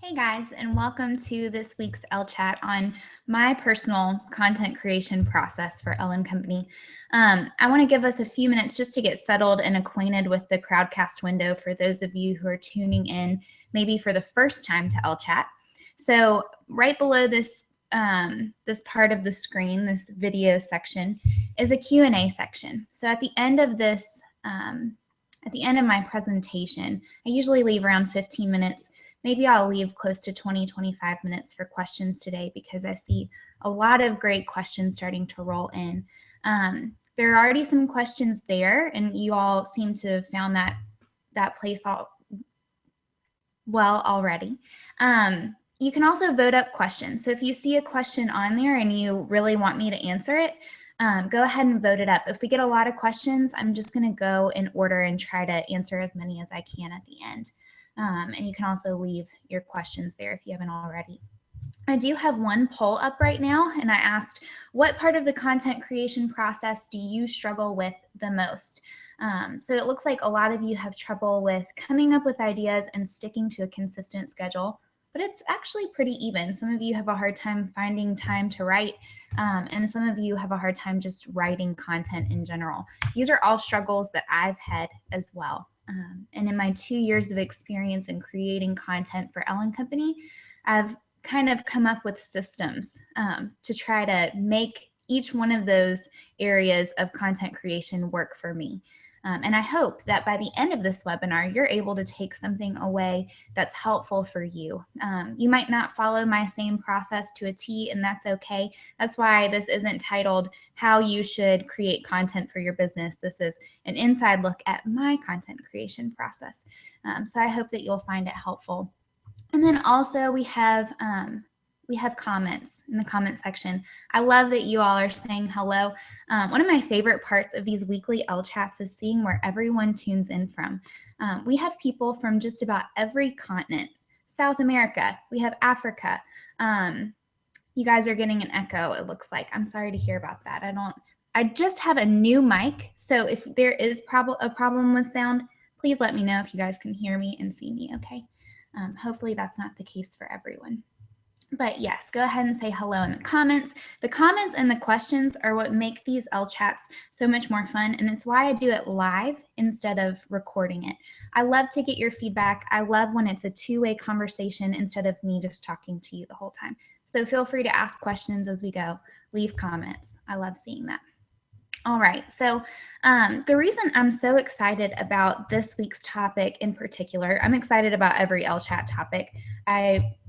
Hey guys, and welcome to this week's Ellechat on my personal content creation process for Ellen Company. I want to give us a few minutes just to get settled and acquainted with the Crowdcast window for those of you who are tuning in maybe for the first time to Ellechat. So right below this this part of the screen, this video section, is a Q&A section. So at the end of this, at the end of my presentation, I usually leave around 15 minutes. Maybe I'll leave close to 20-25 minutes for questions today because I see a lot of great questions starting to roll in. There are already some questions there, and you all seem to have found that place well already. You can also vote up questions. So if you see a question on there and you really want me to answer it, go ahead and vote it up. If we get a lot of questions, I'm just going to go in order and try to answer as many as I can at the end. And you can also leave your questions there if you haven't already. I do have one poll up right now, and I asked, what part of the content creation process do you struggle with the most? So it looks like a lot of you have trouble with coming up with ideas and sticking to a consistent schedule, but it's actually pretty even. Some of you have a hard time finding time to write, and some of you have a hard time just writing content in general. These are all struggles that I've had as well. And in my 2 years of experience in creating content for Ellen Company, I've kind of come up with systems to try to make each one of those areas of content creation work for me. And I hope that by the end of this webinar, you're able to take something away that's helpful for you. You might not follow my same process to a T, and that's okay. That's why this isn't titled How You Should Create Content for Your Business. This is an inside look at my content creation process. So I hope that you'll find it helpful. And then also we have comments in the comment section. I love that you all are saying hello. One of my favorite parts of these weekly Elechats is seeing where everyone tunes in from. We have people from just about every continent. South America, we have Africa. You guys are getting an echo, it looks like. I'm sorry to hear about that. I just have a new mic, so if there is a problem with sound, please let me know if you guys can hear me and see me, okay? Hopefully that's not the case for everyone. But yes, go ahead and say hello in the comments. The comments and the questions are what make these Elechats so much more fun, and it's why I do it live instead of recording it. I love to get your feedback. I love when it's a two-way conversation instead of me just talking to you the whole time. So feel free to ask questions as we go. Leave comments. I love seeing that. All right, so the reason I'm so excited about this week's topic in particular, I'm excited about every Ellechat topic.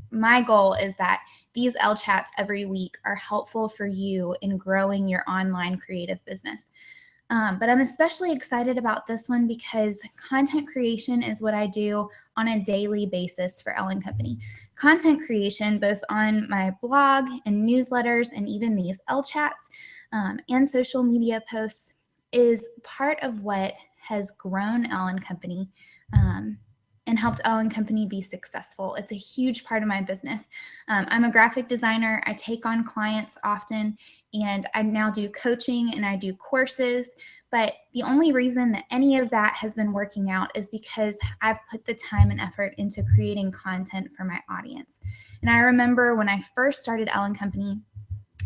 My goal is that these Elechats every week are helpful for you in growing your online creative business. But I'm especially excited about this one because content creation is what I do on a daily basis for Ellen Company. Content creation, both on my blog and newsletters and even these Elechats and social media posts, is part of what has grown Ellen Company and helped Ellen Company be successful. It's a huge part of my business. I'm a graphic designer. I take on clients often, and I now do coaching and I do courses. But the only reason that any of that has been working out is because I've put the time and effort into creating content for my audience. And I remember when I first started Ellen Company,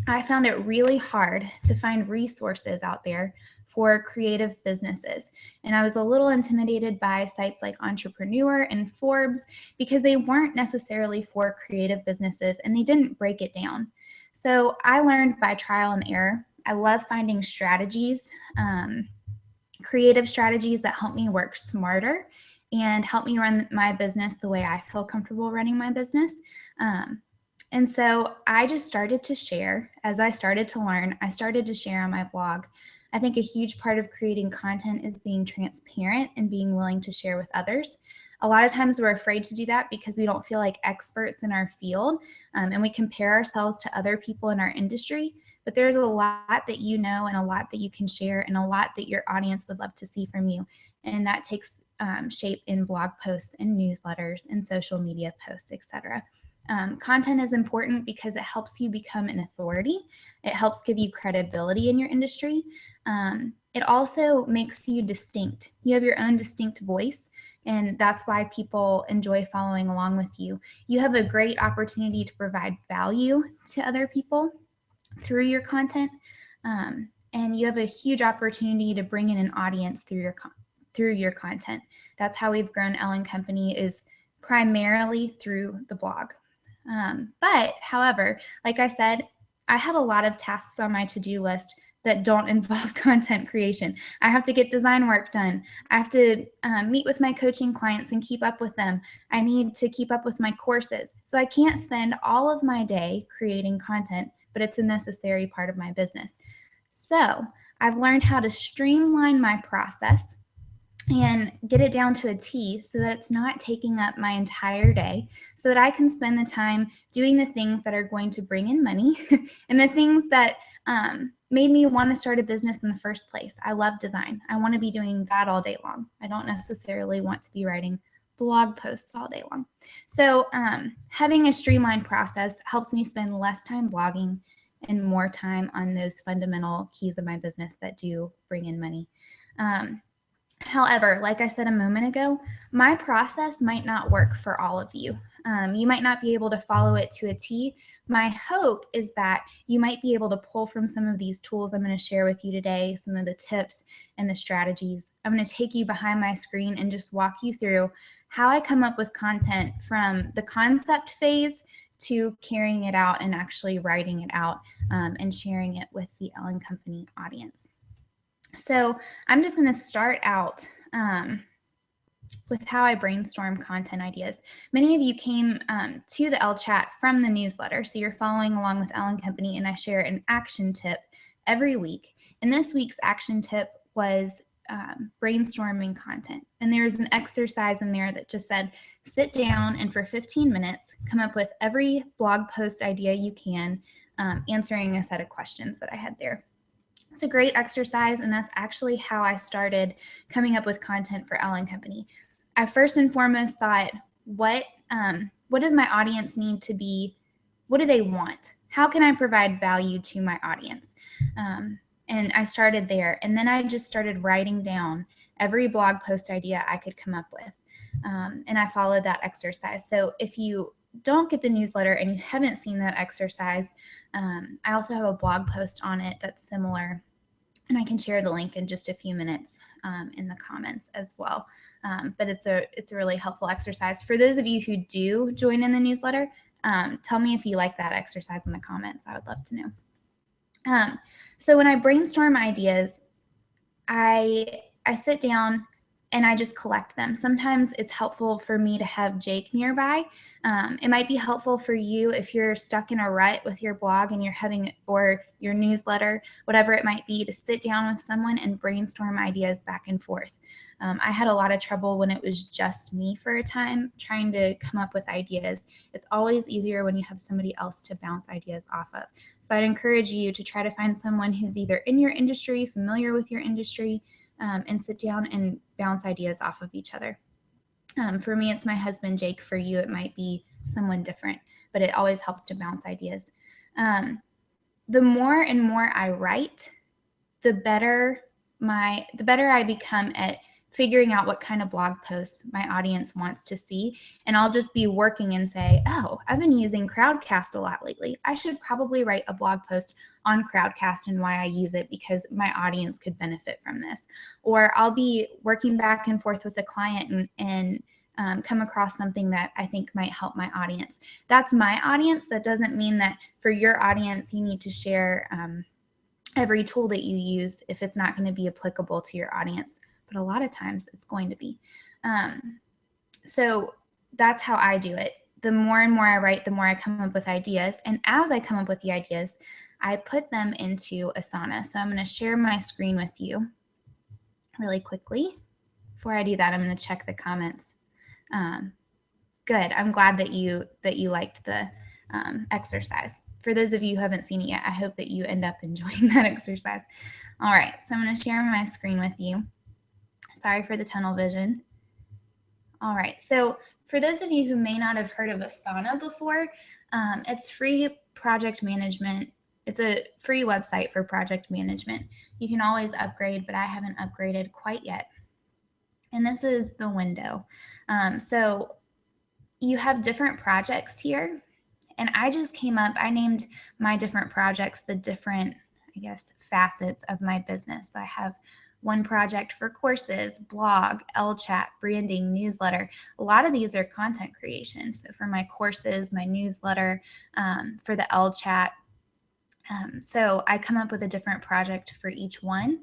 I found it really hard to find resources out there for creative businesses. And I was a little intimidated by sites like Entrepreneur and Forbes because they weren't necessarily for creative businesses and they didn't break it down. So I learned by trial and error. I love finding strategies, creative strategies that help me work smarter and help me run my business the way I feel comfortable running my business. And so I just started to share. As I started to learn, I started to share on my blog. I think a huge part of creating content is being transparent and being willing to share with others. A lot of times we're afraid to do that because we don't feel like experts in our field, and we compare ourselves to other people in our industry. But there's a lot that you know and a lot that you can share and a lot that your audience would love to see from you. And that takes shape in blog posts and newsletters and social media posts, etc. Content is important because it helps you become an authority. It helps give you credibility in your industry. It also makes you distinct. You have your own distinct voice. And that's why people enjoy following along with you. You have a great opportunity to provide value to other people through your content. And you have a huge opportunity to bring in an audience through your content. That's how we've grown Ellen Company, is primarily through the blog. But however, like I said, I have a lot of tasks on my to-do list that don't involve content creation. I have to get design work done. I have to meet with my coaching clients and keep up with them. I need to keep up with my courses. So I can't spend all of my day creating content, but it's a necessary part of my business. So I've learned how to streamline my process and get it down to a T so that it's not taking up my entire day, so that I can spend the time doing the things that are going to bring in money and the things that made me want to start a business in the first place. I love design. I want to be doing that all day long. I don't necessarily want to be writing blog posts all day long. So having a streamlined process helps me spend less time blogging and more time on those fundamental keys of my business that do bring in money. However, like I said a moment ago, my process might not work for all of you. You might not be able to follow it to a T. My hope is that you might be able to pull from some of these tools I'm going to share with you today, some of the tips and the strategies. I'm going to take you behind my screen and just walk you through how I come up with content from the concept phase to carrying it out and actually writing it out and sharing it with the Ellen Company audience. So I'm just going to start out with how I brainstorm content ideas. Many of you came to the Ellechat from the newsletter, so you're following along with Ellen Company, and I share an action tip every week. And this week's action tip was brainstorming content. And there's an exercise in there that just said, sit down and for 15 minutes, come up with every blog post idea you can, answering a set of questions that I had there. It's a great exercise, and that's actually how I started coming up with content for Ellen Company. I first and foremost thought, what does my audience need to be? What do they want? How can I provide value to my audience? And I started there, and then I just started writing down every blog post idea I could come up with, and I followed that exercise. So if you don't get the newsletter and you haven't seen that exercise, I also have a blog post on it that's similar, and I can share the link in just a few minutes in the comments as well. But it's a really helpful exercise. For those of you who do join in the newsletter, tell me if you like that exercise in the comments. I would love to know. So when I brainstorm ideas, I sit down and I just collect them. Sometimes it's helpful for me to have Jake nearby. It might be helpful for you if you're stuck in a rut with your blog and you're having, or your newsletter, whatever it might be, to sit down with someone and brainstorm ideas back and forth. I had a lot of trouble when it was just me for a time trying to come up with ideas. It's always easier when you have somebody else to bounce ideas off of. So I'd encourage you to try to find someone who's either in your industry, familiar with your industry, and sit down and bounce ideas off of each other. For me, it's my husband, Jake. For you, it might be someone different, but it always helps to bounce ideas. The more and more I write, the better I become at figuring out what kind of blog posts my audience wants to see. And I'll just be working and say, oh, I've been using Crowdcast a lot lately. I should probably write a blog post on Crowdcast and why I use it, because my audience could benefit from this. Or I'll be working back and forth with a client and come across something that I think might help my audience. That's my audience. That doesn't mean that for your audience, you need to share every tool that you use if it's not going to be applicable to your audience. But a lot of times it's going to be. So that's how I do it. The more and more I write, the more I come up with ideas. And as I come up with the ideas, I put them into Asana. So I'm going to share my screen with you really quickly. Before I do that, I'm going to check the comments. Good. I'm glad that you liked the exercise. For those of you who haven't seen it yet, I hope that you end up enjoying that exercise. All right. So I'm going to share my screen with you. Sorry for the tunnel vision. All right, so for those of you who may not have heard of Asana before, it's free project management. It's a free website for project management. You can always upgrade, but I haven't upgraded quite yet. And this is the window. So you have different projects here. And I just I named my different projects the different, I guess, facets of my business. So I have one project for courses, blog, Ellechat, branding, newsletter. A lot of these are content creation. So for my courses, my newsletter, for the Ellechat. So I come up with a different project for each one.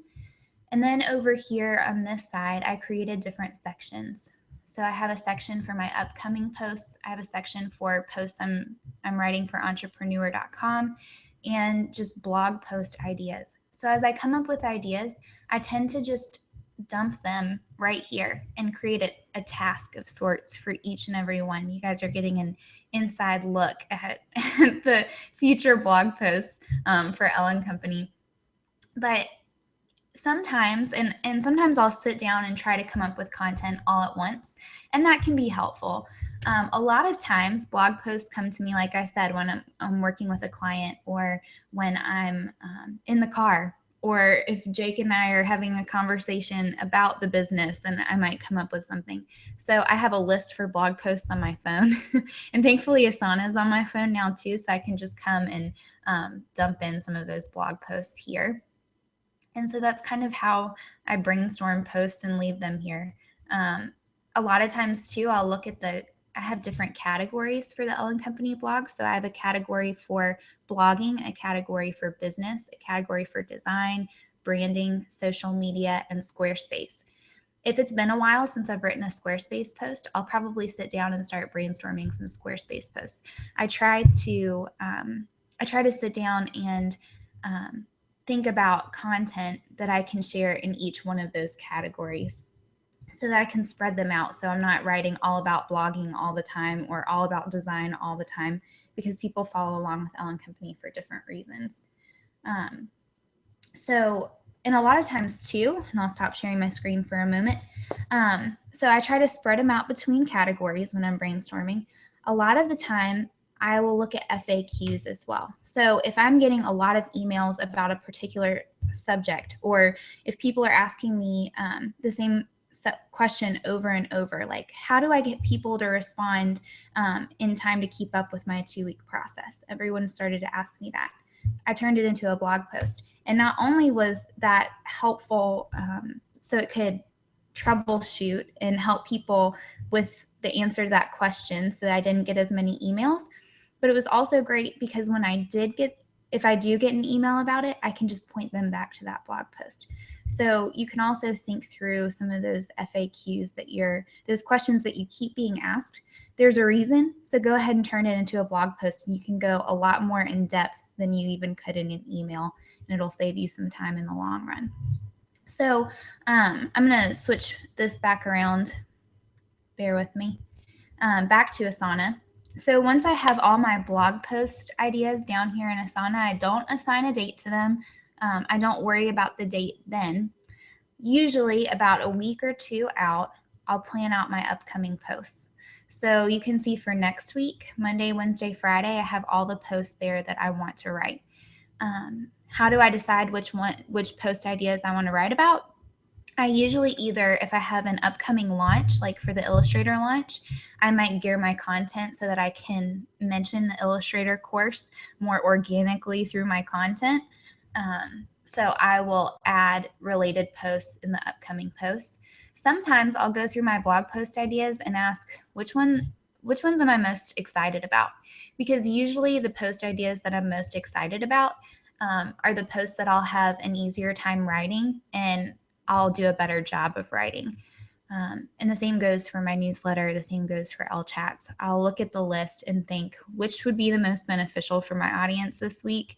And then over here on this side, I created different sections. So I have a section for my upcoming posts. I have a section for posts I'm writing for entrepreneur.com and just blog post ideas. So as I come up with ideas, I tend to just dump them right here and create a task of sorts for each and every one. You guys are getting an inside look at the future blog posts for Ellen Company. But sometimes, and sometimes I'll sit down and try to come up with content all at once, and that can be helpful. A lot of times blog posts come to me, like I said, when I'm working with a client, or when I'm in the car, or if Jake and I are having a conversation about the business, and I might come up with something. So I have a list for blog posts on my phone, and thankfully Asana is on my phone now too, so I can just come and dump in some of those blog posts here. And so that's kind of how I brainstorm posts and leave them here. A lot of times too, I'll look at I have different categories for the Ellen Company blog. So I have a category for blogging, a category for business, a category for design, branding, social media, and Squarespace. If it's been a while since I've written a Squarespace post, I'll probably sit down and start brainstorming some Squarespace posts. I try to sit down and think about content that I can share in each one of those categories so that I can spread them out. So I'm not writing all about blogging all the time or all about design all the time, because people follow along with Ellen Company for different reasons. And a lot of times too, and I'll stop sharing my screen for a moment. So I try to spread them out between categories when I'm brainstorming. A lot of the time, I will look at FAQs as well. So if I'm getting a lot of emails about a particular subject, or if people are asking me the same question over and over, like, how do I get people to respond in time to keep up with my 2-week process? Everyone started to ask me that. I turned it into a blog post. And not only was that helpful, so it could troubleshoot and help people with the answer to that question so that I didn't get as many emails, but it was also great because when if I do get an email about it, I can just point them back to that blog post. So you can also think through some of those FAQs those questions that you keep being asked. There's a reason, so go ahead and turn it into a blog post, and you can go a lot more in depth than you even could in an email, and it'll save you some time in the long run. So I'm going to switch this back around. Bear with me. Back to Asana. So once I have all my blog post ideas down here in Asana, I don't assign a date to them. I don't worry about the date then. Usually about a week or 2 out, I'll plan out my upcoming posts. So you can see for next week, Monday, Wednesday, Friday, I have all the posts there that I want to write. How do I decide which post ideas I want to write about? I usually either, if I have an upcoming launch, like for the Illustrator launch, I might gear my content so that I can mention the Illustrator course more organically through my content. So I will add related posts in the upcoming posts. Sometimes I'll go through my blog post ideas and ask which ones am I most excited about? Because usually the post ideas that I'm most excited about are the posts that I'll have an easier time writing, and I'll do a better job of writing. And the same goes for my newsletter. The same goes for Ellechat. I'll look at the list and think which would be the most beneficial for my audience this week.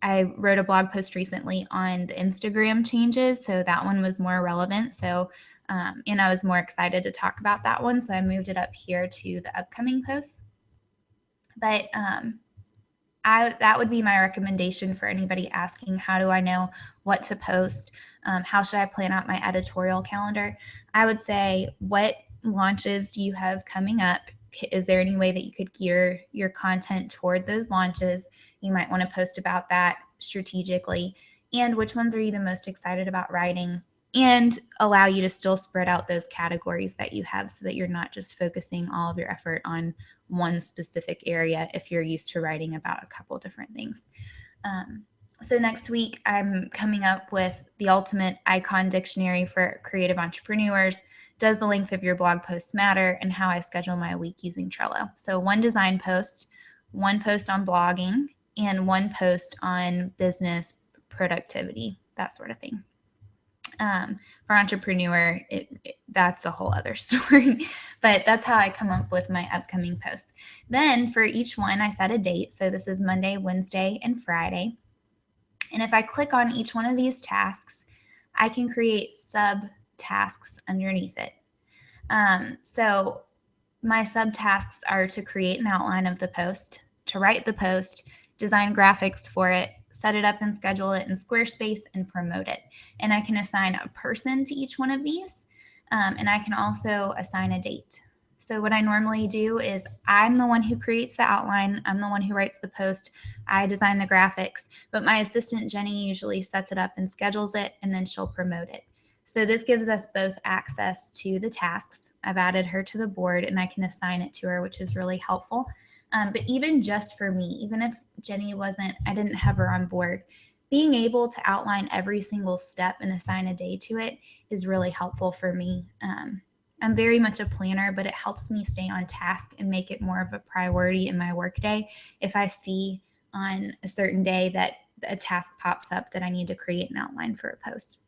I wrote a blog post recently on the Instagram changes, so that one was more relevant. So, and I was more excited to talk about that one, so I moved it up here to the upcoming posts. But that would be my recommendation for anybody asking, how do I know what to post? How should I plan out my editorial calendar? I would say, what launches do you have coming up? Is there any way that you could gear your content toward those launches? You might want to post about that strategically. And which ones are you the most excited about writing? and allow you to still spread out those categories that you have so that you're not just focusing all of your effort on one specific area if you're used to writing about a couple different things. So next week, I'm coming up with the ultimate icon dictionary for creative entrepreneurs. Does the length of your blog post matter, and how I schedule my week using Trello. So one design post, one post on blogging, and one post on business productivity, that sort of thing. For entrepreneur, that's a whole other story, but that's how I come up with my upcoming posts. Then for each one, I set a date. So this is Monday, Wednesday, and Friday. And if I click on each one of these tasks, I can create subtasks underneath it. So my subtasks are to create an outline of the post, to write the post, design graphics for it, set it up and schedule it in Squarespace, and promote it. And I can assign a person to each one of these, and I can also assign a date. So what I normally do is I'm the one who creates the outline. I'm the one who writes the post. I design the graphics, but my assistant Jenny usually sets it up and schedules it, and then she'll promote it. So this gives us both access to the tasks. I've added her to the board and I can assign it to her, which is really helpful. But even just for me, even if Jenny I didn't have her on board, being able to outline every single step and assign a day to it is really helpful for me. I'm very much a planner, but it helps me stay on task and make it more of a priority in my workday if I see on a certain day that a task pops up that I need to create an outline for a post.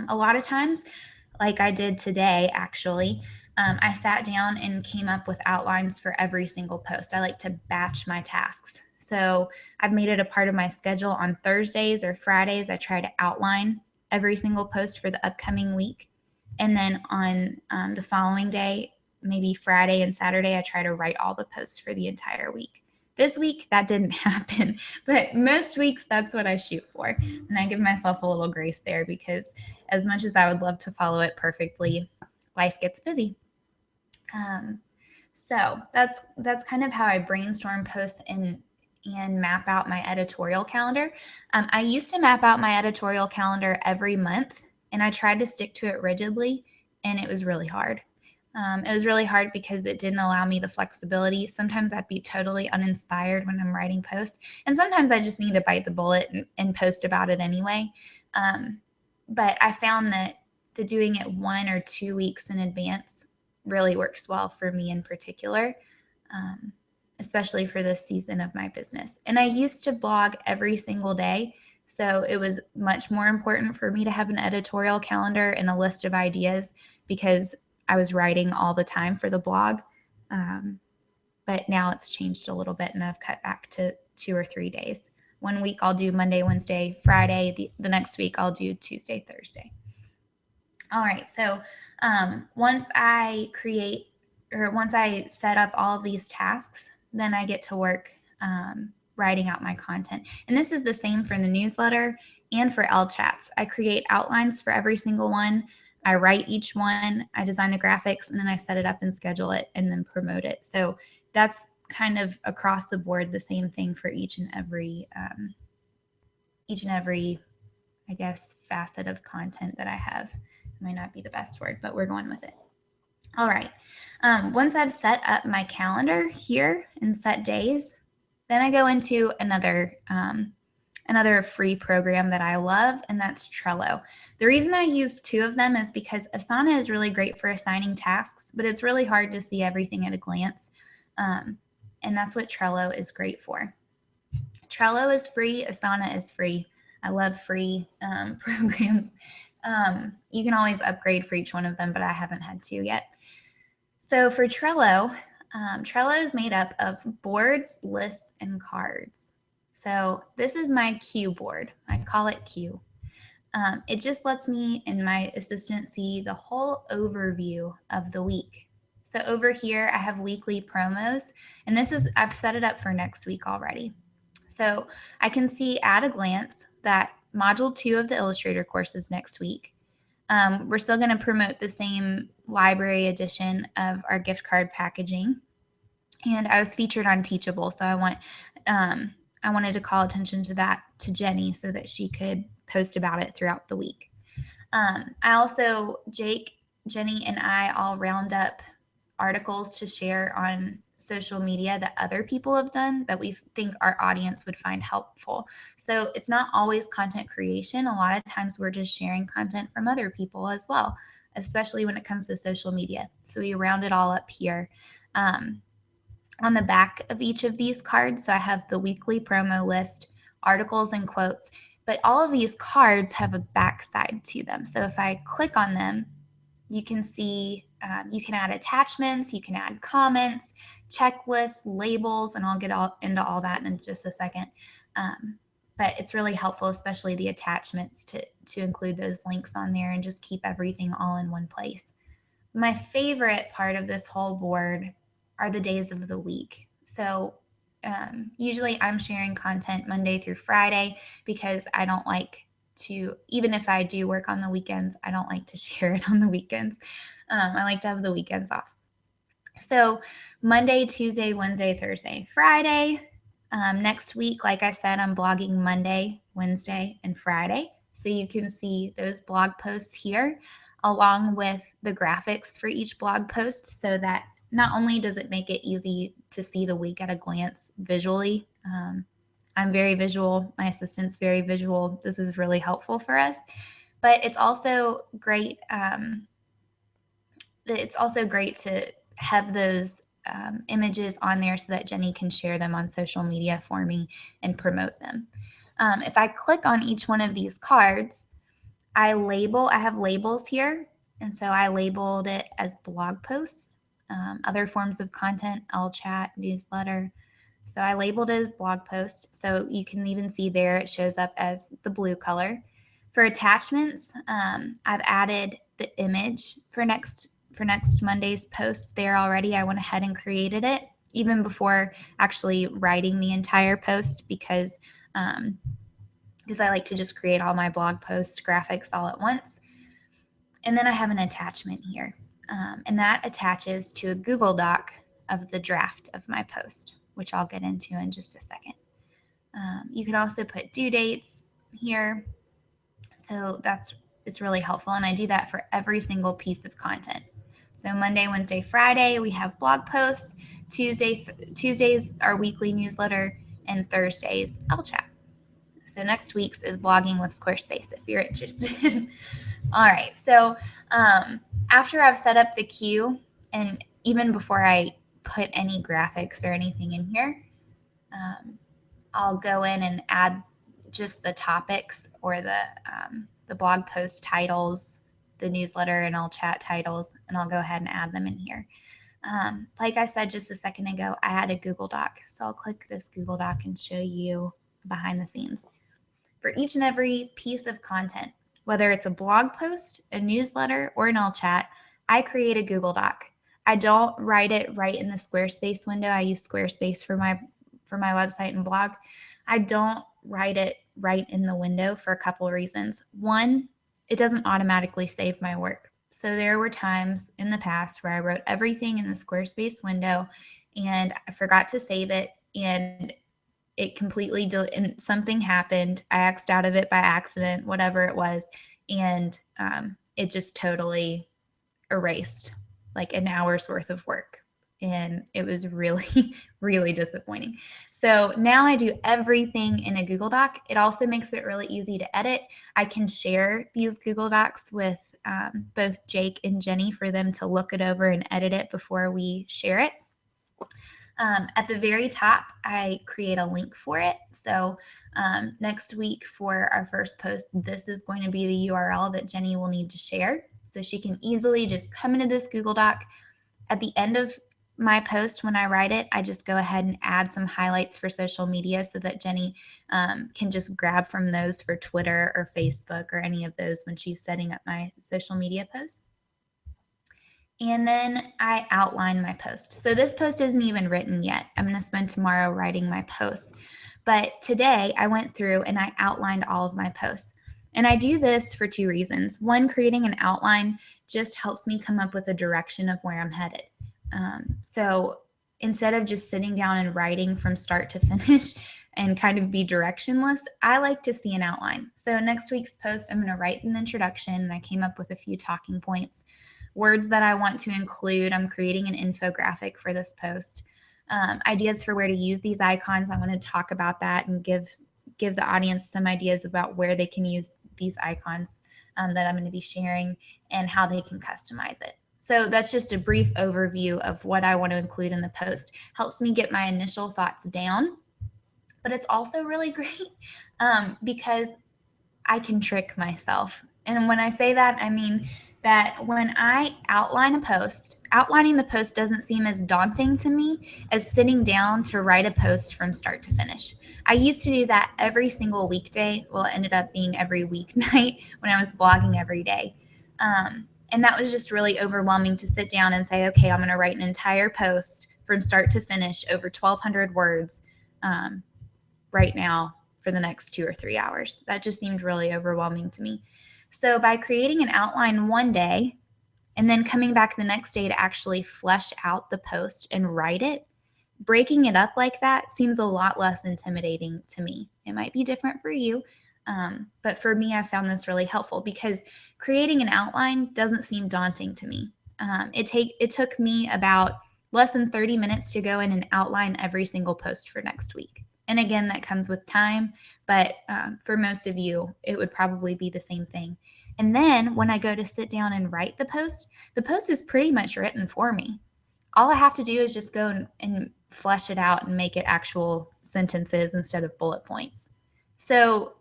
A lot of times, like I did today, actually, I sat down and came up with outlines for every single post. I like to batch my tasks. So I've made it a part of my schedule on Thursdays or Fridays. I try to outline every single post for the upcoming week. And then on the following day, maybe Friday and Saturday, I try to write all the posts for the entire week. This week, that didn't happen, but most weeks, that's what I shoot for. And I give myself a little grace there because as much as I would love to follow it perfectly, life gets busy. So that's kind of how I brainstorm posts and map out my editorial calendar. I used to map out my editorial calendar every month, and I tried to stick to it rigidly, and it was really hard. It was really hard because it didn't allow me the flexibility. Sometimes I'd be totally uninspired when I'm writing posts, and sometimes I just need to bite the bullet and post about it anyway. But I found that the doing it 1 or 2 weeks in advance really works well for me in particular, especially for this season of my business. And I used to blog every single day, so it was much more important for me to have an editorial calendar and a list of ideas because I was writing all the time for the blog. But now it's changed a little bit and I've cut back to 2 or 3 days. 1 week I'll do Monday, Wednesday, Friday. The next week I'll do Tuesday, Thursday. All right. So once I set up all of these tasks, then I get to work writing out my content. And this is the same for the newsletter and for Ellechat. I create outlines for every single one. I write each one, I design the graphics, and then I set it up and schedule it and then promote it. So that's kind of across the board the same thing for each and every, I guess, facet of content that I have. It might not be the best word, but we're going with it. All right. Once I've set up my calendar here and set days, then I go into another free program that I love, and that's Trello. The reason I use 2 of them is because Asana is really great for assigning tasks, but it's really hard to see everything at a glance. And that's what Trello is great for. Trello is free. Asana is free. I love free programs. You can always upgrade for each one of them, but I haven't had to yet. So for Trello, Trello is made up of boards, lists, and cards. So this is my Q board. I call it Q. It just lets me and my assistant see the whole overview of the week. So over here, I have weekly promos, and I've set it up for next week already. So I can see at a glance that module 2 of the Illustrator course is next week. We're still going to promote the same library edition of our gift card packaging. And I was featured on Teachable, so I wanted to call attention to that to Jenny so that she could post about it throughout the week. I also, Jake, Jenny, and I all round up articles to share on social media that other people have done that we think our audience would find helpful. So it's not always content creation. A lot of times we're just sharing content from other people as well, especially when it comes to social media. So we round it all up here. On the back of each of these cards, so I have the weekly promo list, articles and quotes, but all of these cards have a backside to them. So if I click on them, you can see, you can add attachments, you can add comments, checklists, labels, and I'll get into all that in just a second. But it's really helpful, especially the attachments, to include those links on there and just keep everything all in one place. My favorite part of this whole board are the days of the week. So usually I'm sharing content Monday through Friday because I don't like to, even if I do work on the weekends, I don't like to share it on the weekends. I like to have the weekends off. So Monday, Tuesday, Wednesday, Thursday, Friday. Next week, like I said, I'm blogging Monday, Wednesday, and Friday. So you can see those blog posts here along with the graphics for each blog post, so that not only does it make it easy to see the week at a glance visually, I'm very visual, my assistant's very visual, this is really helpful for us, but it's also great to have those images on there so that Jenny can share them on social media for me and promote them. If I click on each one of these cards, I have labels here, and so I labeled it as blog posts, other forms of content, Ellechat, newsletter. So I labeled it as blog post. So you can even see there it shows up as the blue color. For attachments, I've added the image for next Monday's post there already. I went ahead and created it even before actually writing the entire post because I like to just create all my blog post graphics all at once. And then I have an attachment here, and that attaches to a Google Doc of the draft of my post, which I'll get into in just a second. You can also put due dates here. So it's really helpful, and I do that for every single piece of content. So Monday, Wednesday, Friday, we have blog posts. Tuesdays, our weekly newsletter, and Thursdays, Ellechat. So next week's is blogging with Squarespace if you're interested. All right, so after I've set up the queue, and even before I put any graphics or anything in here, I'll go in and add just the topics or the blog post titles, the newsletter and Ellechat titles, and I'll go ahead and add them in here. Like I said just a second ago, I had a Google Doc, so I'll click this Google Doc and show you behind the scenes. For each and every piece of content, whether it's a blog post, a newsletter, or an Ellechat, I create a Google Doc. I don't write it right in the Squarespace window. I use Squarespace for my website and blog. I don't write it right in the window for a couple of reasons. One, it doesn't automatically save my work. So there were times in the past where I wrote everything in the Squarespace window and I forgot to save it, and it completely and something happened. I X'd out of it by accident, whatever it was, and it just totally erased like an hour's worth of work. And it was really, really disappointing. So now I do everything in a Google Doc. It also makes it really easy to edit. I can share these Google Docs with both Jake and Jenny for them to look it over and edit it before we share it. At the very top, I create a link for it. So next week for our first post, this is going to be the URL that Jenny will need to share. So she can easily just come into this Google Doc. At the end of my post, when I write it, I just go ahead and add some highlights for social media so that Jenny can just grab from those for Twitter or Facebook or any of those when she's setting up my social media posts. And then I outline my post. So this post isn't even written yet. I'm going to spend tomorrow writing my posts. But today I went through and I outlined all of my posts. And I do this for two reasons. One, creating an outline just helps me come up with a direction of where I'm headed. So instead of just sitting down and writing from start to finish and kind of be directionless, I like to see an outline. So next week's post, I'm going to write an introduction, and I came up with a few talking points, words that I want to include. I'm creating an infographic for this post. Ideas for where to use these icons. I want to talk about that and give the audience some ideas about where they can use these icons that I'm going to be sharing and how they can customize it. So that's just a brief overview of what I want to include in the post. Helps me get my initial thoughts down, but it's also really great because I can trick myself. And when I say that, I mean that when I outline a post, outlining the post doesn't seem as daunting to me as sitting down to write a post from start to finish. I used to do that every single weekday. Well, it ended up being every weeknight when I was blogging every day. And that was just really overwhelming to sit down and say, okay, I'm going to write an entire post from start to finish over 1,200 words right now for the next 2 or 3 hours. That just seemed really overwhelming to me. So by creating an outline one day and then coming back the next day to actually flesh out the post and write it, breaking it up like that seems a lot less intimidating to me. It might be different for you, but for me, I found this really helpful because creating an outline doesn't seem daunting to me. It took me about less than 30 minutes to go in and outline every single post for next week. And again, that comes with time, but for most of you, it would probably be the same thing. And then when I go to sit down and write the post is pretty much written for me. All I have to do is just go and flesh it out and make it actual sentences instead of bullet points. So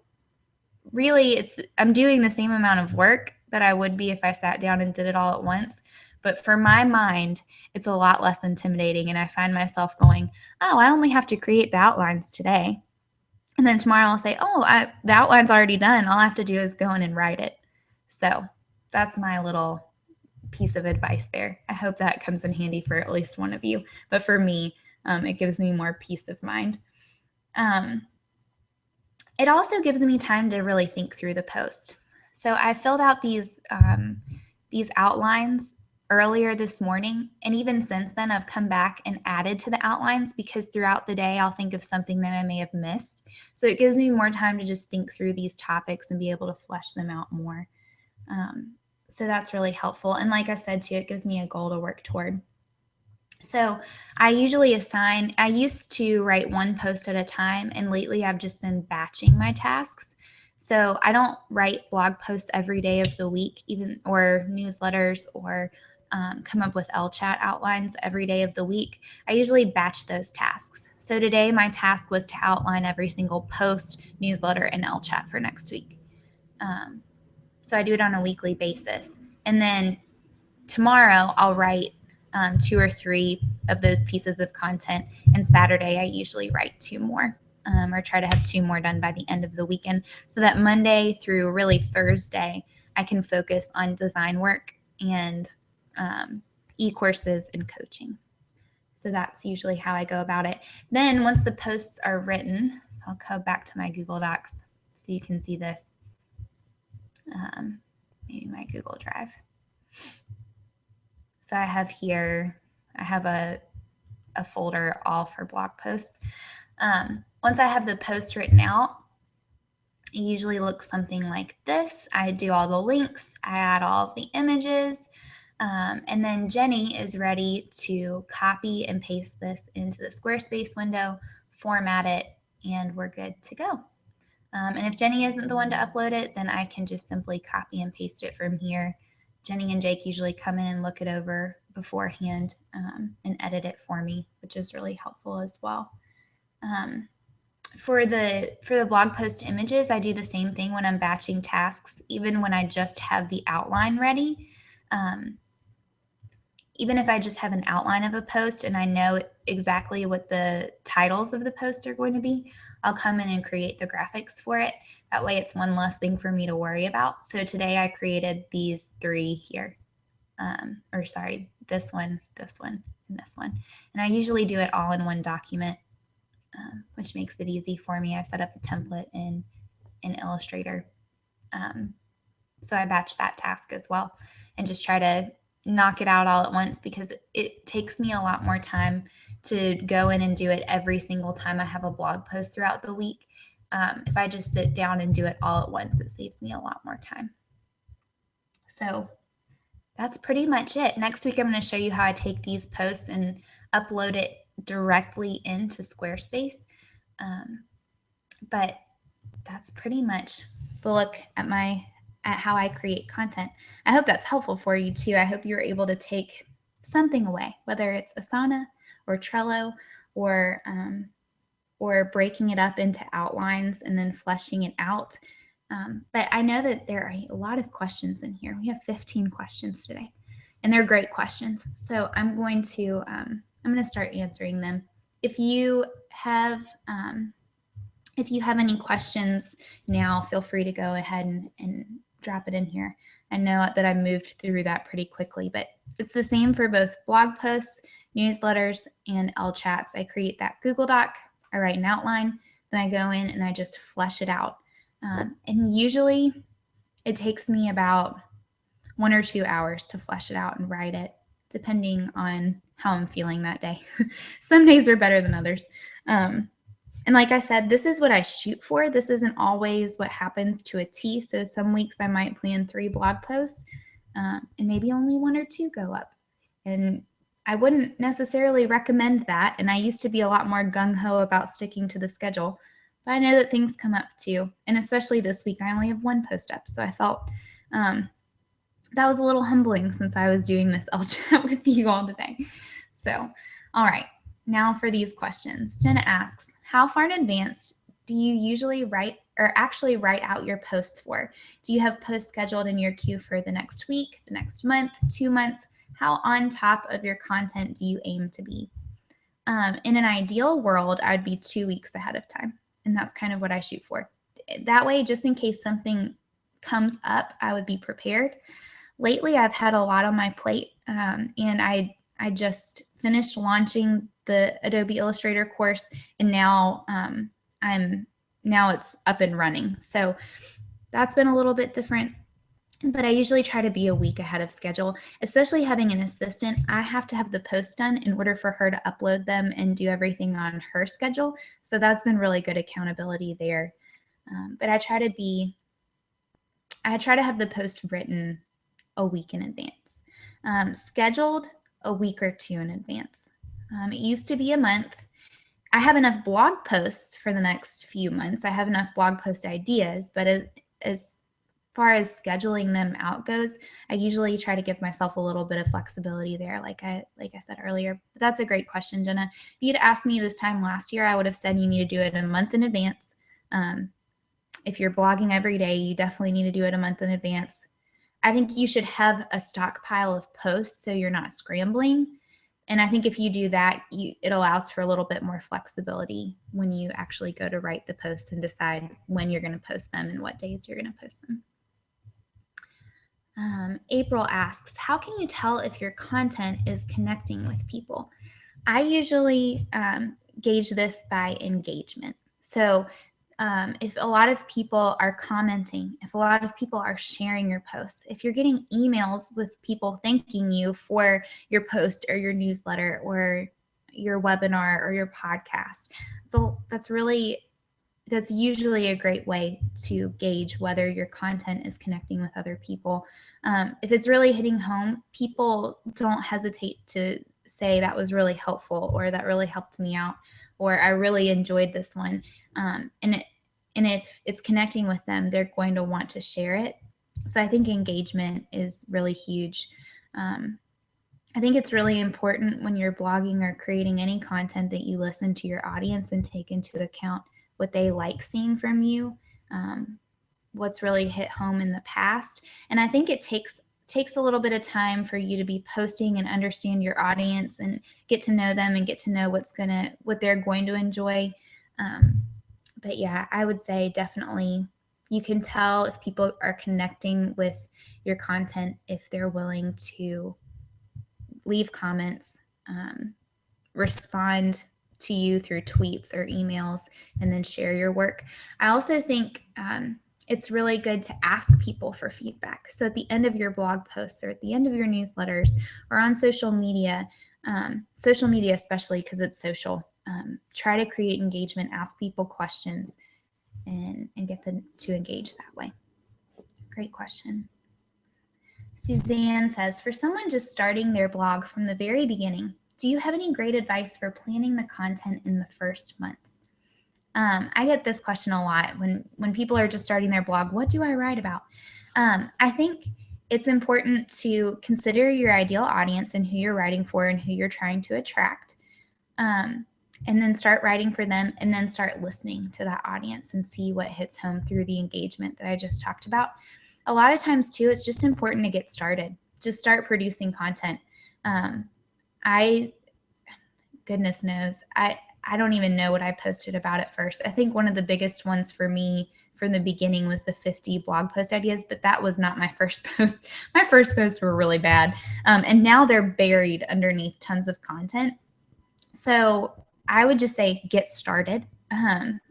really, I'm doing the same amount of work that I would be if I sat down and did it all at once. But for my mind, it's a lot less intimidating. And I find myself going, oh, I only have to create the outlines today. And then tomorrow I'll say, oh, the outline's already done. All I have to do is go in and write it. So that's my little piece of advice there. I hope that comes in handy for at least one of you. But for me, it gives me more peace of mind. It also gives me time to really think through the post. So I filled out these outlines earlier this morning, and even since then I've come back and added to the outlines because throughout the day I'll think of something that I may have missed. So it gives me more time to just think through these topics and be able to flesh them out more. So that's really helpful. And like I said too, it gives me a goal to work toward. So I used to write one post at a time, and lately I've just been batching my tasks. So I don't write blog posts every day of the week, or newsletters, or come up with Ellechat outlines every day of the week. I usually batch those tasks. So today my task was to outline every single post, newsletter, and Ellechat for next week. So I do it on a weekly basis. And then tomorrow I'll write 2 or 3 of those pieces of content. And Saturday I usually write 2 more, or try to have 2 more done by the end of the weekend, so that Monday through really Thursday I can focus on design work and e-courses and coaching. So that's usually how I go about it. Then once the posts are written, so I'll go back to my Google Docs so you can see this. Maybe my Google Drive. So I have a folder all for blog posts. Once I have the post written out, it usually looks something like this. I do all the links, I add all of the images, and then Jenny is ready to copy and paste this into the Squarespace window, format it, and we're good to go. And if Jenny isn't the one to upload it, then I can just simply copy and paste it from here. Jenny and Jake usually come in and look it over beforehand and edit it for me, which is really helpful as well. For the blog post images, I do the same thing when I'm batching tasks, even when I just have the outline ready. Even if I just have an outline of a post and I know exactly what the titles of the posts are going to be, I'll come in and create the graphics for it. That way it's one less thing for me to worry about. So today I created these 3 here. This one, and this one. And I usually do it all in one document, which makes it easy for me. I set up a template in Illustrator. So I batch that task as well and just try to knock it out all at once, because it takes me a lot more time to go in and do it every single time I have a blog post throughout the week. If I just sit down and do it all at once, it saves me a lot more time. So that's pretty much it. Next week, I'm going to show you how I take these posts and upload it directly into Squarespace. But that's pretty much the look at how I create content. I hope that's helpful for you too. I hope you're able to take something away, whether it's Asana or Trello or breaking it up into outlines and then fleshing it out. But I know that there are a lot of questions in here. We have 15 questions today, and they're great questions. So I'm going to start answering them. If you have any questions now, feel free to go ahead and drop it in here. I know that I moved through that pretty quickly, but it's the same for both blog posts, newsletters, and Elchats. I create that Google Doc, I write an outline, then I go in and I just flesh it out. And usually it takes me about 1 or 2 hours to flesh it out and write it, depending on how I'm feeling that day. Some days are better than others. And like I said, this is what I shoot for. This isn't always what happens to a T. So some weeks I might plan 3 blog posts and maybe only 1 or 2 go up. And I wouldn't necessarily recommend that. And I used to be a lot more gung-ho about sticking to the schedule. But I know that things come up too. And especially this week, I only have 1 post up. So I felt that was a little humbling since I was doing this Ellechat with you all today. So, all right. Now for these questions. Jenna asks, how far in advance do you usually write out your posts for? Do you have posts scheduled in your queue for the next week, the next month, 2 months? How on top of your content do you aim to be? In an ideal world, I'd be 2 weeks ahead of time. And that's kind of what I shoot for. That way, just in case something comes up, I would be prepared. Lately, I've had a lot on my plate, and I just finished launching the Adobe Illustrator course, and now it's up and running. So that's been a little bit different, but I usually try to be a week ahead of schedule. Especially having an assistant, I have to have the posts done in order for her to upload them and do everything on her schedule. So that's been really good accountability there. But I try to have the post written a week in advance, scheduled a week or 2 in advance. It used to be a month. I have enough blog posts for the next few months. I have enough blog post ideas, but as far as scheduling them out goes, I usually try to give myself a little bit of flexibility there, like I said earlier. But that's a great question, Jenna. If you'd asked me this time last year, I would have said you need to do it a month in advance. If you're blogging every day, you definitely need to do it a month in advance. I think you should have a stockpile of posts so you're not scrambling. And I think if you do that, it allows for a little bit more flexibility when you actually go to write the posts and decide when you're going to post them and what days you're going to post them. April asks, how can you tell if your content is connecting with people? I usually gauge this by engagement. So if a lot of people are commenting, if a lot of people are sharing your posts, if you're getting emails with people thanking you for your post or your newsletter or your webinar or your podcast, so that's usually a great way to gauge whether your content is connecting with other people. If it's really hitting home, people don't hesitate to say that was really helpful, or that really helped me out, or I really enjoyed this one. And if it's connecting with them, they're going to want to share it. So I think engagement is really huge. I think it's really important when you're blogging or creating any content that you listen to your audience and take into account what they like seeing from you, what's really hit home in the past. And I think it takes a little bit of time for you to be posting and understand your audience and get to know them and get to know what they're going to enjoy. But yeah, I would say definitely you can tell if people are connecting with your content if they're willing to leave comments, respond to you through tweets or emails, and then share your work. I also think it's really good to ask people for feedback. So at the end of your blog posts or at the end of your newsletters or on social media especially because it's social, try to create engagement, ask people questions, and get them to engage that way. Great question. Suzanne says, for someone just starting their blog from the very beginning, do you have any great advice for planning the content in the first months? I get this question a lot when people are just starting their blog. What do I write about? I think it's important to consider your ideal audience and who you're writing for and who you're trying to attract. And then start writing for them, and then start listening to that audience and see what hits home through the engagement that I just talked about. A lot of times too, it's just important to get started. Just start producing content. Goodness knows, I don't even know what I posted about at first. I think one of the biggest ones for me from the beginning was the 50 blog post ideas, but that was not my first post. My first posts were really bad. And now they're buried underneath tons of content. So I would just say get started.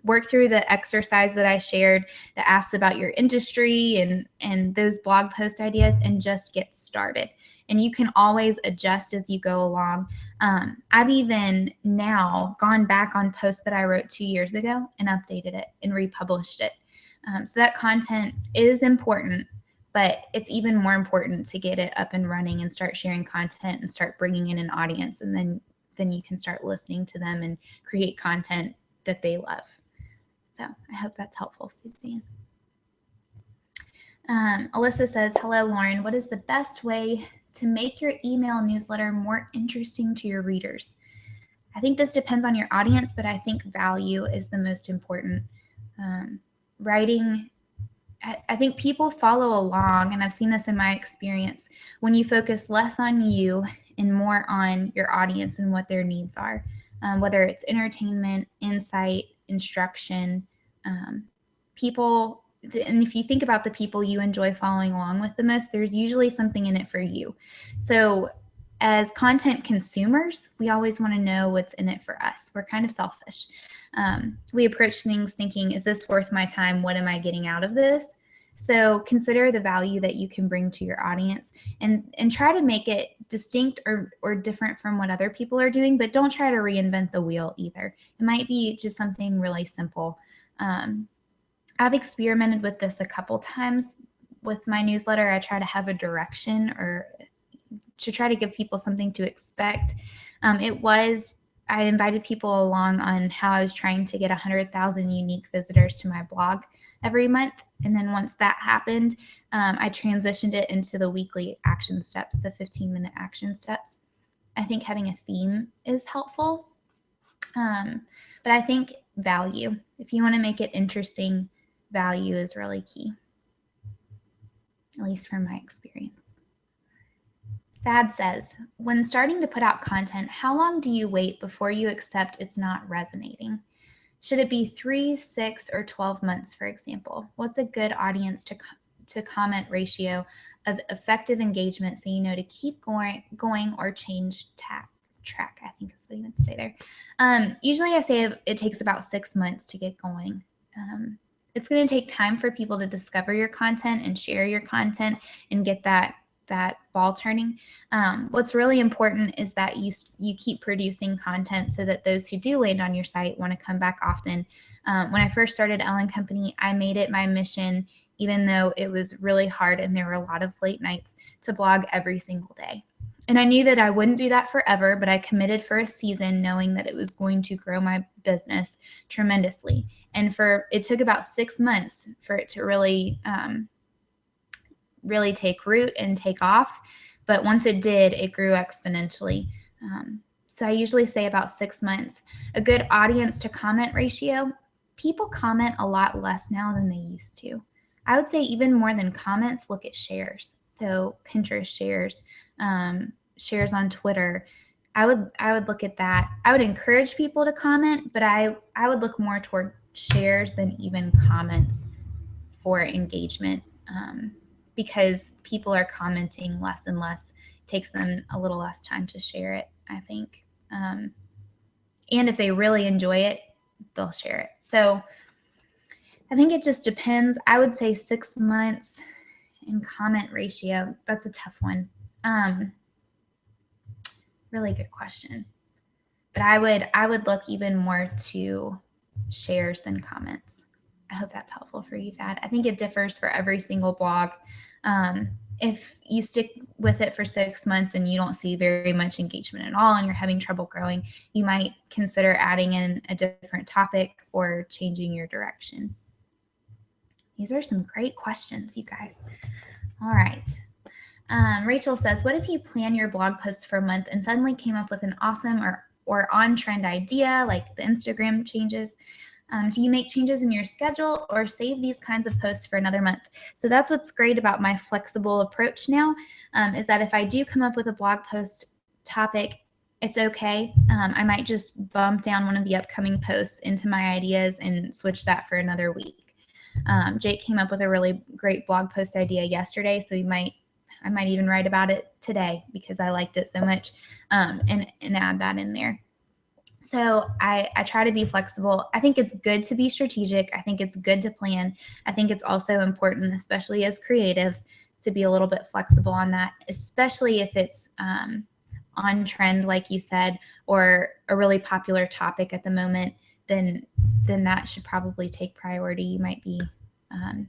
Work through the exercise that I shared that asks about your industry and those blog post ideas, and just get started. And you can always adjust as you go along. I've even now gone back on posts that I wrote 2 years ago and updated it and republished it. So that content is important, but it's even more important to get it up and running and start sharing content and start bringing in an audience. And then you can start listening to them and create content that they love. So I hope that's helpful, Suzanne. Alyssa says, hello, Lauren. What is the best way to make your email newsletter more interesting to your readers? I think this depends on your audience, but I think value is the most important. Writing, I think people follow along, and I've seen this in my experience, when you focus less on you and more on your audience and what their needs are, whether it's entertainment, insight, instruction, people. And if you think about the people you enjoy following along with the most, there's usually something in it for you. So as content consumers, we always want to know what's in it for us. We're kind of selfish. We approach things thinking, is this worth my time? What am I getting out of this? So consider the value that you can bring to your audience, and try to make it distinct or different from what other people are doing, but don't try to reinvent the wheel either. It might be just something really simple. I've experimented with this a couple times with my newsletter. I try to have a direction, or to try to give people something to expect. I invited people along on how I was trying to get 100,000 unique visitors to my blog every month. And then once that happened, I transitioned it into the weekly action steps, the 15-minute action steps. I think having a theme is helpful. But I think value, if you want to make it interesting, value is really key, at least from my experience. Thad says, when starting to put out content, how long do you wait before you accept it's not resonating? Should it be 3, 6, or 12 months, for example? What's a good audience to comment ratio of effective engagement so you know to keep going or change track, I think is what you meant to say there. Usually I say it takes about 6 months to get going. It's going to take time for people to discover your content and share your content and get that ball turning. What's really important is that you keep producing content so that those who do land on your site want to come back often. When I first started Ellen Company, I made it my mission, even though it was really hard and there were a lot of late nights, to blog every single day. And I knew that I wouldn't do that forever, but I committed for a season knowing that it was going to grow my business tremendously. And it took about 6 months for it to really take root and take off. But once it did, it grew exponentially. So I usually say about 6 months. A good audience to comment ratio, people comment a lot less now than they used to. I would say even more than comments, look at shares. So Pinterest shares, shares on Twitter. I would look at that. I would encourage people to comment, but I would look more toward shares than even comments for engagement. Because people are commenting less and less. It takes them a little less time to share it, I think. And if they really enjoy it, they'll share it. So I think it just depends. I would say 6 months in comment ratio. That's a tough one. Really good question. But I would look even more to shares than comments. I hope that's helpful for you, Thad. I think it differs for every single blog. If you stick with it for 6 months and you don't see very much engagement at all and you're having trouble growing, you might consider adding in a different topic or changing your direction. These are some great questions, you guys. All right. Rachel says, what if you plan your blog posts for a month and suddenly came up with an awesome or on-trend idea, like the Instagram changes? Do you make changes in your schedule or save these kinds of posts for another month? So that's what's great about my flexible approach now, is that if I do come up with a blog post topic, it's okay. I might just bump down one of the upcoming posts into my ideas and switch that for another week. Jake came up with a really great blog post idea yesterday, so I might even write about it today because I liked it so much, and add that in there. So I try to be flexible. I think it's good to be strategic. I think it's good to plan. I think it's also important, especially as creatives, to be a little bit flexible on that, especially if it's on trend, like you said, or a really popular topic at the moment, then that should probably take priority. You might be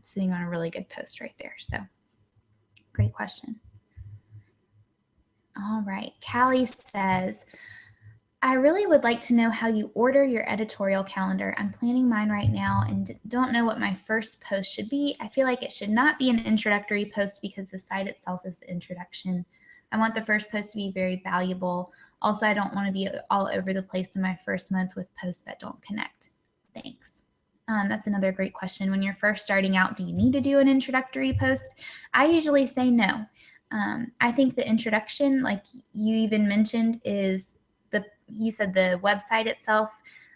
sitting on a really good post right there. So great question. All right. Callie says, I really would like to know how you order your editorial calendar. I'm planning mine right now and don't know what my first post should be. I feel like it should not be an introductory post because the site itself is the introduction. I want the first post to be very valuable. Also, I don't want to be all over the place in my first month with posts that don't connect. Thanks. That's another great question. When you're first starting out, do you need to do an introductory post? I usually say no. I think the introduction, like you even mentioned, is you said the website itself.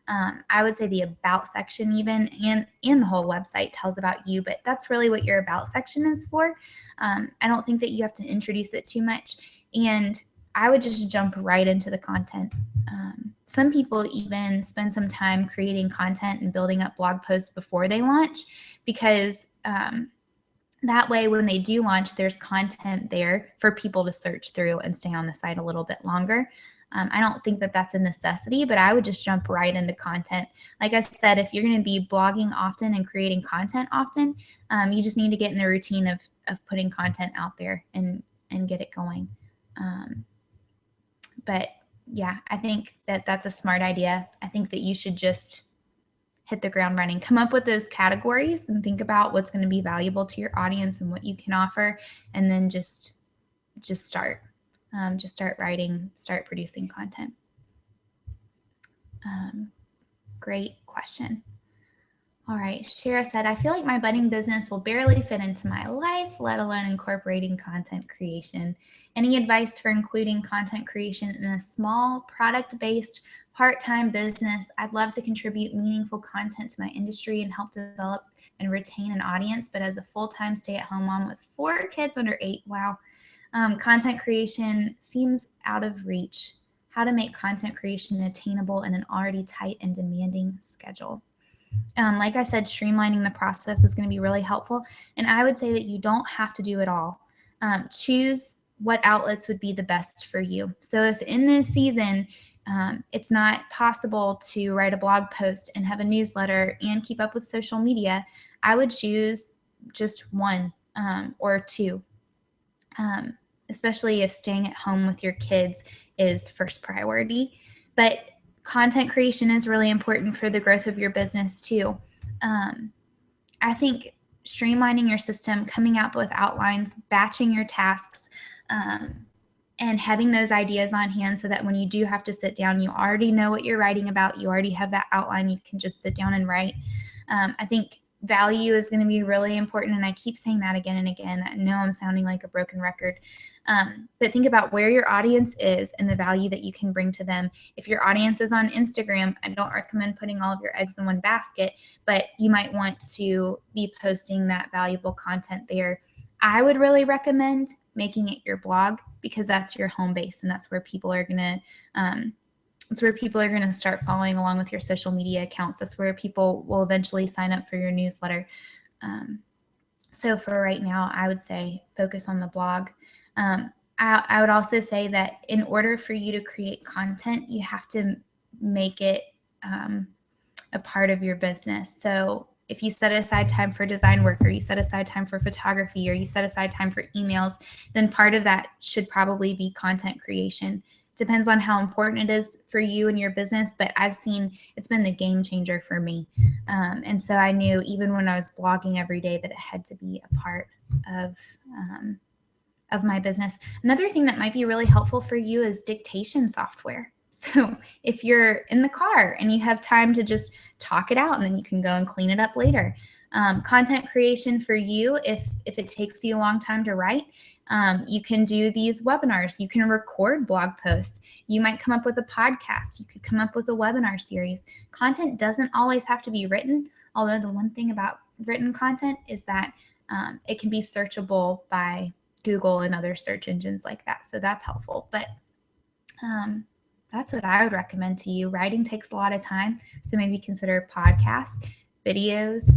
I would say the about section even, and the whole website tells about you, but that's really what your about section is for. I don't think that you have to introduce it too much, and I would just jump right into the content. Some people even spend some time creating content and building up blog posts before they launch, because that way when they do launch, there's content there for people to search through and stay on the site a little bit longer. I don't think that that's a necessity, but I would just jump right into content. Like I said, if you're going to be blogging often and creating content often, you just need to get in the routine of putting content out there and get it going. But yeah, I think that that's a smart idea. I think that you should just hit the ground running, come up with those categories and think about what's going to be valuable to your audience and what you can offer, and then just start. Just start writing, start producing content. Great question. All right, Shara said, I feel like my budding business will barely fit into my life, let alone incorporating content creation. Any advice for including content creation in a small product-based part-time business? I'd love to contribute meaningful content to my industry and help develop and retain an audience, but as a full-time stay-at-home mom with 4 kids under 8, wow. Content creation seems out of reach. How to make content creation attainable in an already tight and demanding schedule. Like I said, streamlining the process is going to be really helpful. And I would say that you don't have to do it all. Choose what outlets would be the best for you. So if in this season, it's not possible to write a blog post and have a newsletter and keep up with social media, I would choose just 1 or 2. Especially if staying at home with your kids is first priority. But content creation is really important for the growth of your business too. I think streamlining your system, coming out with outlines, batching your tasks, and having those ideas on hand so that when you do have to sit down, you already know what you're writing about. You already have that outline. You can just sit down and write. I think value is going to be really important. And I keep saying that again and again. I know I'm sounding like a broken record. But think about where your audience is and the value that you can bring to them. If your audience is on Instagram, I don't recommend putting all of your eggs in one basket, but you might want to be posting that valuable content there. I would really recommend making it your blog because that's your home base and that's where people are going to It's where people are going to start following along with your social media accounts. That's where people will eventually sign up for your newsletter. So for right now, I would say focus on the blog. I would also say that in order for you to create content, you have to make it a part of your business. So if you set aside time for design work, or you set aside time for photography, or you set aside time for emails, then part of that should probably be content creation. Depends on how important it is for you and your business, but I've seen it's been the game changer for me. And so I knew even when I was blogging every day that it had to be a part of my business. Another thing that might be really helpful for you is dictation software. So if you're in the car and you have time to just talk it out, and then you can go and clean it up later. Content creation for you, if it takes you a long time to write, you can do these webinars. You can record blog posts. You might come up with a podcast. You could come up with a webinar series. Content doesn't always have to be written, although the one thing about written content is that it can be searchable by Google and other search engines like that. So that's helpful. But that's what I would recommend to you. Writing takes a lot of time, so maybe consider podcasts, videos,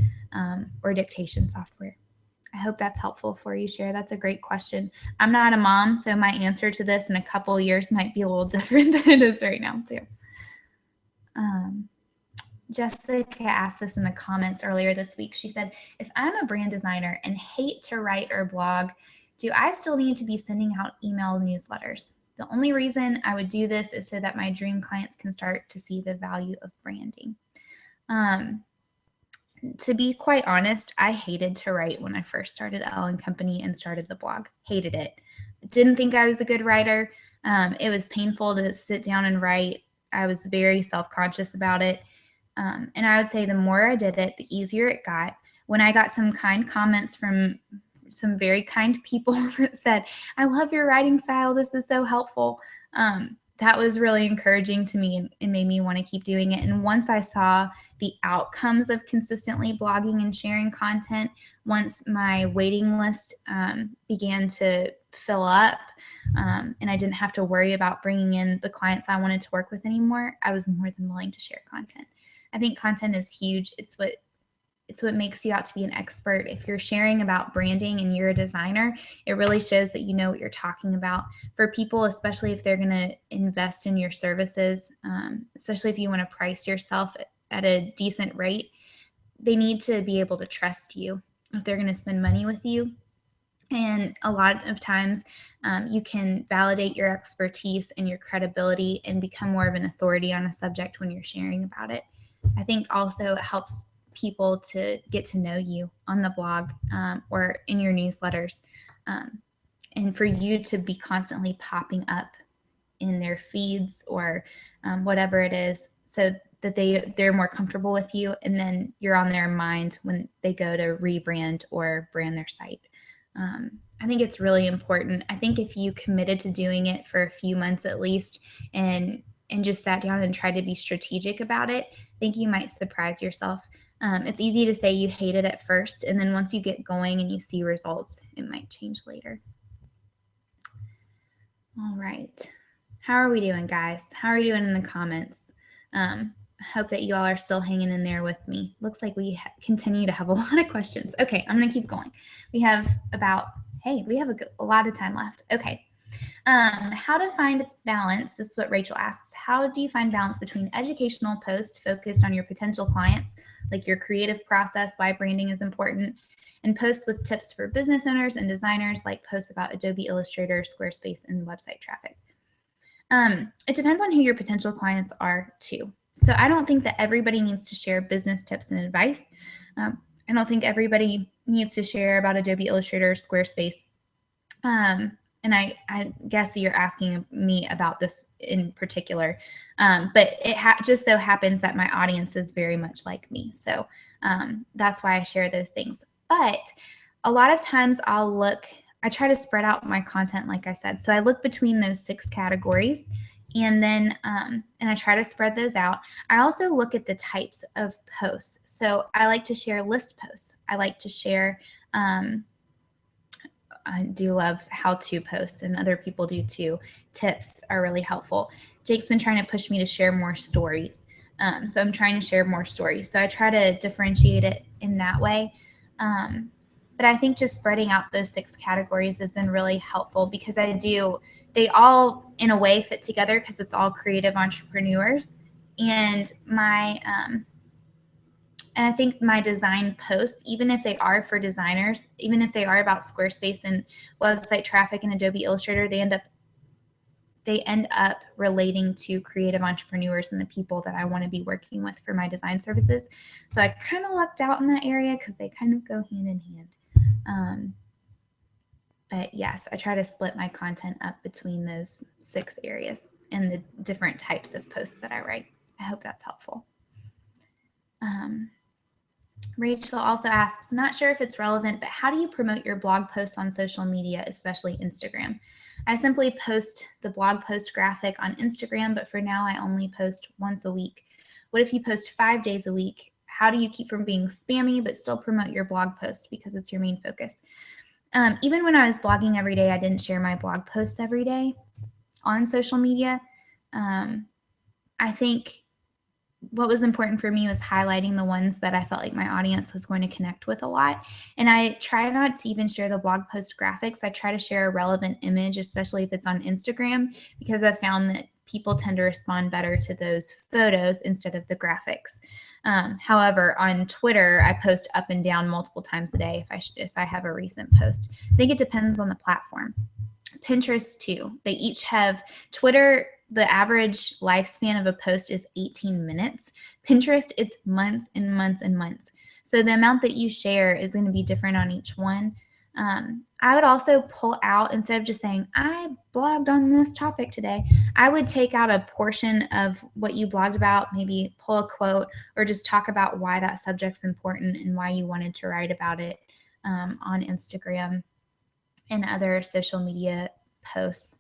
or dictation software. I hope that's helpful for you, Cher. That's a great question. I'm not a mom, so my answer to this in a couple of years might be a little different than it is right now, too. Jessica asked this in the comments earlier this week. She said, if I'm a brand designer and hate to write or blog, do I still need to be sending out email newsletters? The only reason I would do this is so that my dream clients can start to see the value of branding. To be quite honest, I hated to write when I first started Elle & Company and started the blog. Hated it. Didn't think I was a good writer. It was painful to sit down and write. I was very self-conscious about it. And I would say the more I did it, the easier it got. When I got some kind comments from some very kind people that said, I love your writing style, this is so helpful. That was really encouraging to me, and it made me want to keep doing it. And once I saw the outcomes of consistently blogging and sharing content, once my waiting list began to fill up, and I didn't have to worry about bringing in the clients I wanted to work with anymore, I was more than willing to share content. I think content is huge. It's what makes you out to be an expert. If you're sharing about branding and you're a designer, it really shows that you know what you're talking about. For people, especially if they're going to invest in your services, especially if you want to price yourself at a decent rate, they need to be able to trust you if they're going to spend money with you. And a lot of times you can validate your expertise and your credibility and become more of an authority on a subject when you're sharing about it. I think also it helps people to get to know you on the blog or in your newsletters, and for you to be constantly popping up in their feeds or whatever it is, so that they're more comfortable with you, and then you're on their mind when they go to rebrand or brand their site. I think it's really important. I think if you committed to doing it for a few months at least and just sat down and tried to be strategic about it, I think you might surprise yourself. It's easy to say you hate it at first, and then once you get going and you see results, it might change later. All right. How are we doing, guys? How are you doing in the comments? I hope that you all are still hanging in there with me. Looks like we continue to have a lot of questions. Okay, I'm going to keep going. We have a lot of time left. Okay. How to find balance. This is what Rachel asks. How do you find balance between educational posts focused on your potential clients, like your creative process, why branding is important, and posts with tips for business owners and designers, like posts about Adobe Illustrator, Squarespace, and website traffic? It depends on who your potential clients are too. So I don't think that everybody needs to share business tips and advice. I don't think everybody needs to share about Adobe Illustrator, Squarespace. And I guess you're asking me about this in particular, but it just so happens that my audience is very much like me. So that's why I share those things. But a lot of times I try to spread out my content, like I said. So I look between those 6 categories, and then and I try to spread those out. I also look at the types of posts. So I like to share list posts. I like to share I do love how-to posts, and other people do too. Tips are really helpful. Jake's been trying to push me to share more stories. So I'm trying to share more stories. So I try to differentiate it in that way. But I think just spreading out those 6 categories has been really helpful because they all in a way fit together because it's all creative entrepreneurs. And and I think my design posts, even if they are for designers, even if they are about Squarespace and website traffic and Adobe Illustrator, they end up relating to creative entrepreneurs and the people that I want to be working with for my design services. So I kind of lucked out in that area because they kind of go hand in hand. But yes, I try to split my content up between those 6 areas and the different types of posts that I write. I hope that's helpful. Rachel also asks, not sure if it's relevant, but how do you promote your blog posts on social media, especially Instagram? I simply post the blog post graphic on Instagram, but for now I only post once a week. What if you post 5 days a week? How do you keep from being spammy, but still promote your blog post because it's your main focus? Even when I was blogging every day, I didn't share my blog posts every day on social media. I think what was important for me was highlighting the ones that I felt like my audience was going to connect with a lot. And I try not to even share the blog post graphics. I try to share a relevant image, especially if it's on Instagram, because I've found that people tend to respond better to those photos instead of the graphics. However, on Twitter, I post up and down multiple times a day if I have a recent post. I think it depends on the platform. Pinterest too. They each have Twitter. The average lifespan of a post is 18 minutes. Pinterest, it's months and months and months. So the amount that you share is going to be different on each one. I would also pull out, instead of just saying, I blogged on this topic today, I would take out a portion of what you blogged about, maybe pull a quote, or just talk about why that subject's important and why you wanted to write about it on Instagram and other social media posts.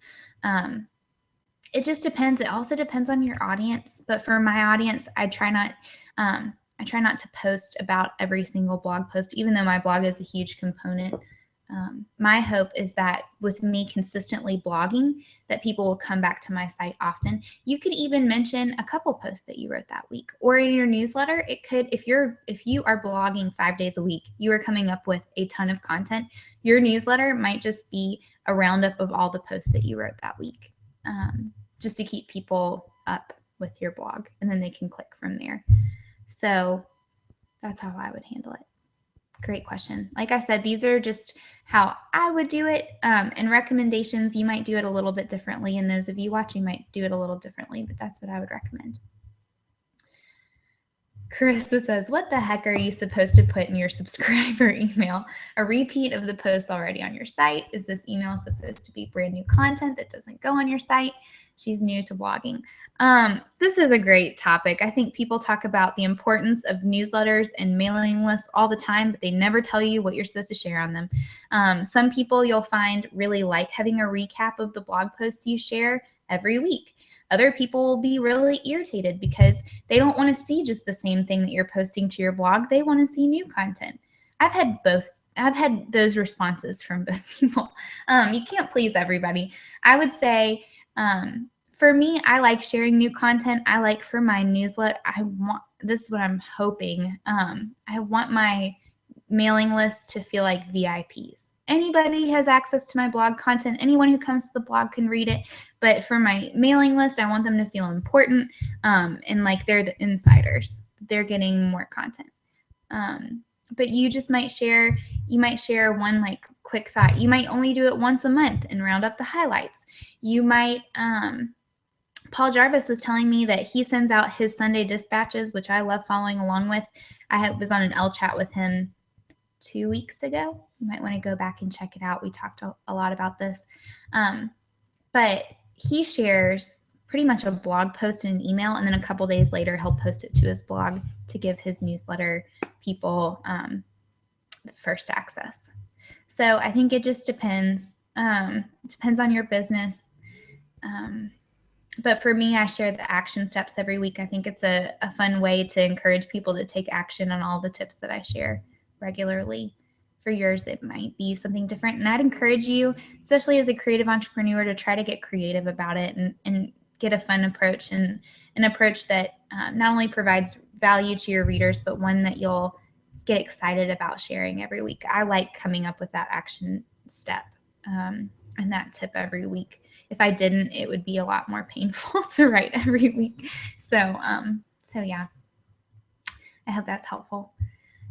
It just depends. It also depends on your audience. But for my audience, I try not to post about every single blog post, even though my blog is a huge component. My hope is that with me consistently blogging, that people will come back to my site often. You could even mention a couple posts that you wrote that week, or in your newsletter. It could, if you are blogging 5 days a week, you are coming up with a ton of content. Your newsletter might just be a roundup of all the posts that you wrote that week. Just to keep people up with your blog, and then they can click from there. So that's how I would handle it. Great question. Like I said, these are just how I would do it. And recommendations, you might do it a little bit differently. And those of you watching might do it a little differently, but that's what I would recommend. Carissa says, what the heck are you supposed to put in your subscriber email? A repeat of the post already on your site? Is this email supposed to be brand new content that doesn't go on your site? She's new to blogging. This is a great topic. I think people talk about the importance of newsletters and mailing lists all the time, but they never tell you what you're supposed to share on them. Some people you'll find really like having a recap of the blog posts you share every week. Other people will be really irritated because they don't want to see just the same thing that you're posting to your blog. They want to see new content. I've had both. I've had those responses from both people. You can't please everybody. I would say for me, I like sharing new content. I like for my newsletter, this is what I'm hoping. I want my mailing list to feel like VIPs. Anybody has access to my blog content. Anyone who comes to the blog can read it. But for my mailing list, I want them to feel important and like they're the insiders. They're getting more content. But you just might share one like quick thought. You might only do it once a month and round up the highlights. You might, Paul Jarvis was telling me that he sends out his Sunday dispatches, which I love following along with. I was on an Ellechat with him 2 weeks ago. You might want to go back and check it out. We talked a lot about this. But he shares pretty much a blog post and an email, and then a couple days later, he'll post it to his blog to give his newsletter people first access. So I think it just depends. It depends on your business. But for me, I share the action steps every week. I think it's a fun way to encourage people to take action on all the tips that I share regularly. For yours, it might be something different. And I'd encourage you, especially as a creative entrepreneur, to try to get creative about it and get a fun approach and an approach that not only provides value to your readers, but one that you'll get excited about sharing every week. I like coming up with that action step and that tip every week. If I didn't, it would be a lot more painful to write every week. So yeah, I hope that's helpful.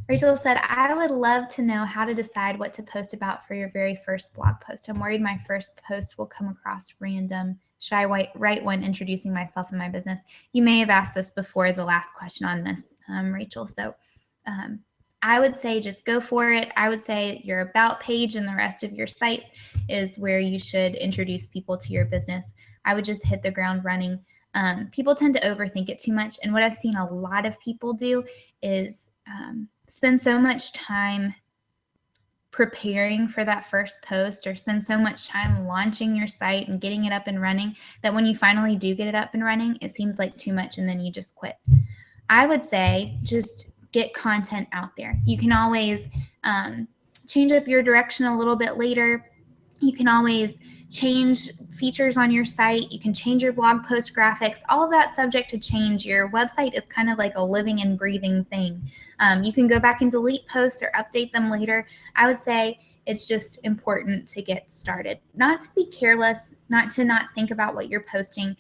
Rachel said, I would love to know how to decide what to post about for your very first blog post. I'm worried my first post will come across random. Should I write one introducing myself and my business? You may have asked this before the last question on this, Rachel. So I would say just go for it. I would say your about page and the rest of your site is where you should introduce people to your business. I would just hit the ground running. People tend to overthink it too much. And what I've seen a lot of people do is spend so much time preparing for that first post or spend so much time launching your site and getting it up and running that when you finally do get it up and running, it seems like too much and then you just quit. I would say just get content out there. You can always change up your direction a little bit later. You can always change features on your site. You can change your blog post graphics, all of that subject to change. Your website is kind of like a living and breathing thing. You can go back and delete posts or update them later. I would say it's just important to get started, not to be careless, not to not think about what you're posting,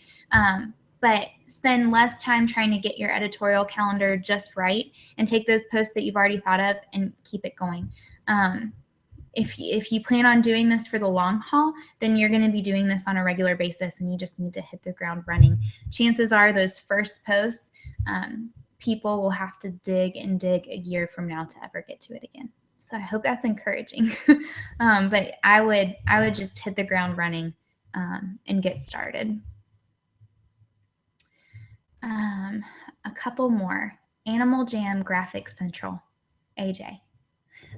but spend less time trying to get your editorial calendar just right and take those posts that you've already thought of and keep it going. If you plan on doing this for the long haul, then you're going to be doing this on a regular basis and you just need to hit the ground running. Chances are those first posts, people will have to dig and dig a year from now to ever get to it again. So I hope that's encouraging. But I would just hit the ground running and get started. A couple more. Animal Jam Graphics Central, AJ.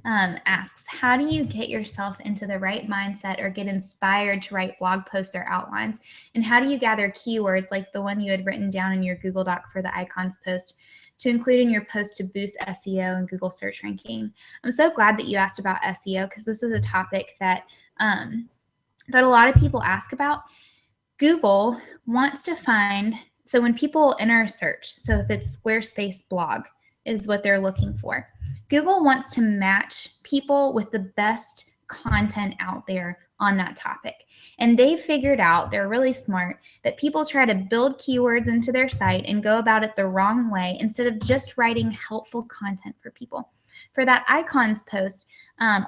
Asks, how do you get yourself into the right mindset or get inspired to write blog posts or outlines? And how do you gather keywords like the one you had written down in your Google Doc for the icons post to include in your post to boost SEO and Google search ranking? I'm so glad that you asked about SEO because this is a topic that a lot of people ask about. Google wants to find, so when people enter a search, so if it's Squarespace blog is what they're looking for, Google wants to match people with the best content out there on that topic. And they've figured out, they're really smart, that people try to build keywords into their site and go about it the wrong way instead of just writing helpful content for people. For that icons post,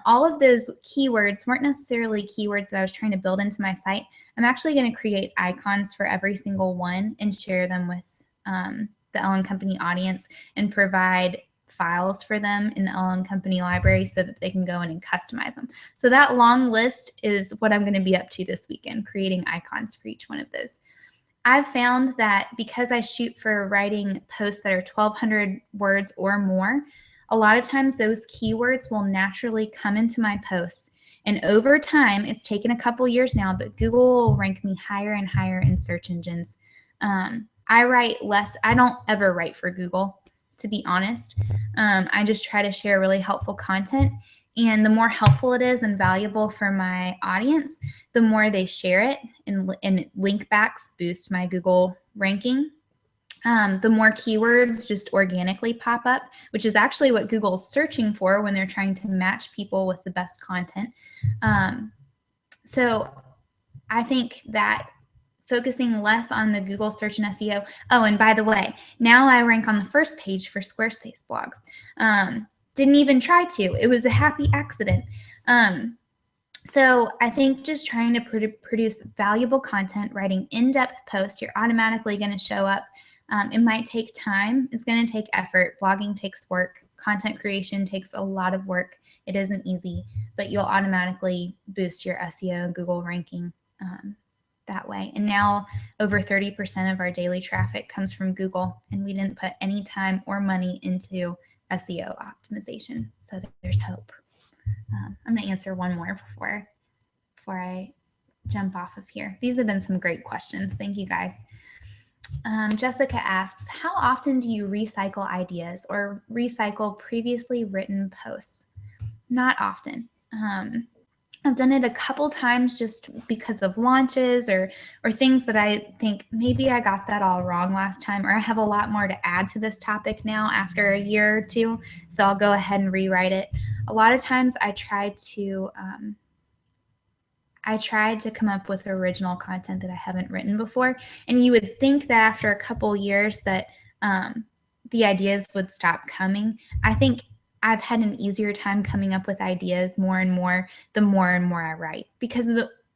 all of those keywords weren't necessarily keywords that I was trying to build into my site. I'm actually going to create icons for every single one and share them with the Ellen Company audience and provide files for them in the Ellen Company library so that they can go in and customize them. So that long list is what I'm going to be up to this weekend, creating icons for each one of those. I've found that because I shoot for writing posts that are 1,200 words or more, a lot of times those keywords will naturally come into my posts. And over time, it's taken a couple years now, but Google will rank me higher and higher in search engines. I write less. I don't ever write for Google, to be honest. I just try to share really helpful content. And the more helpful it is and valuable for my audience, the more they share it, and link backs boost my Google ranking. The more keywords just organically pop up, which is actually what Google's searching for when they're trying to match people with the best content. So I think that focusing less on the Google search and SEO. Oh, and by the way, now I rank on the first page for Squarespace blogs. Didn't even try to. It was a happy accident. So I think just trying to produce valuable content, writing in-depth posts, you're automatically going to show up. It might take time. It's going to take effort. Blogging takes work. Content creation takes a lot of work. It isn't easy, but you'll automatically boost your SEO and Google ranking that way. And now over 30% of our daily traffic comes from Google, and we didn't put any time or money into SEO optimization. So there's hope. I'm going to answer one more before I jump off of here. These have been some great questions. Thank you, guys. Jessica asks, how often do you recycle ideas or recycle previously written posts? Not often. I've done it a couple times just because of launches or things that I think maybe I got that all wrong last time, or I have a lot more to add to this topic now after a year or two, so I'll go ahead and rewrite it. A lot of times I tried to come up with original content that I haven't written before, and you would think that after a couple years that the ideas would stop coming. I think I've had an easier time coming up with ideas more and more the more and more I write, because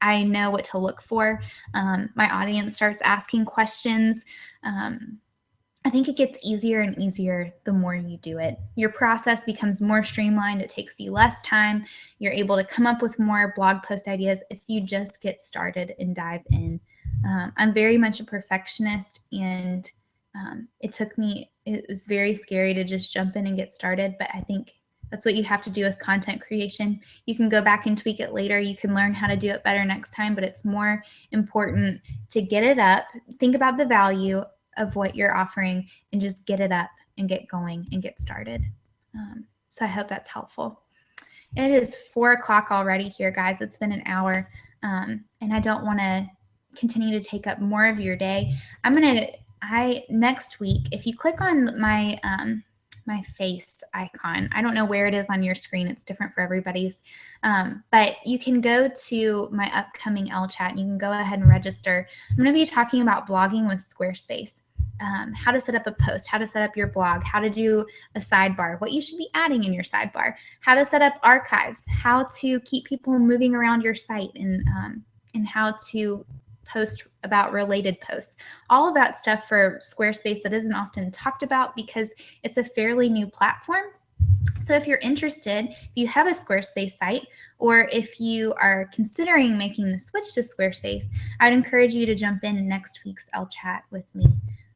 I know what to look for. My audience starts asking questions. I think it gets easier and easier the more you do it. Your process becomes more streamlined. It takes you less time. You're able to come up with more blog post ideas if you just get started and dive in. I'm very much a perfectionist, and it was very scary to just jump in and get started, but I think that's what you have to do with content creation. You can go back and tweak it later. You can learn how to do it better next time, but it's more important to get it up, think about the value of what you're offering, and just get it up and get going and get started. So I hope that's helpful. It is 4 o'clock already here, guys. It's been an hour, and I don't want to continue to take up more of your day. Next week, if you click on my my face icon, I don't know where it is on your screen. It's different for everybody's, but you can go to my upcoming Ellechat and you can go ahead and register. I'm going to be talking about blogging with Squarespace, how to set up a post, how to set up your blog, how to do a sidebar, what you should be adding in your sidebar, how to set up archives, how to keep people moving around your site, and how to post about related posts. All of that stuff for Squarespace that isn't often talked about because it's a fairly new platform. So if you're interested, if you have a Squarespace site, or if you are considering making the switch to Squarespace, I'd encourage you to jump in next week's Ellechat with me.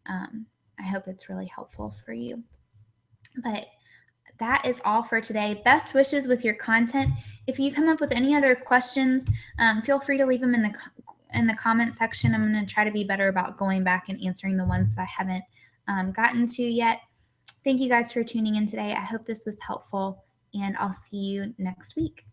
I hope it's really helpful for you. But that is all for today. Best wishes with your content. If you come up with any other questions, feel free to leave them in the comment section. I'm going to try to be better about going back and answering the ones that I haven't gotten to yet. Thank you guys for tuning in today. I hope this was helpful, and I'll see you next week.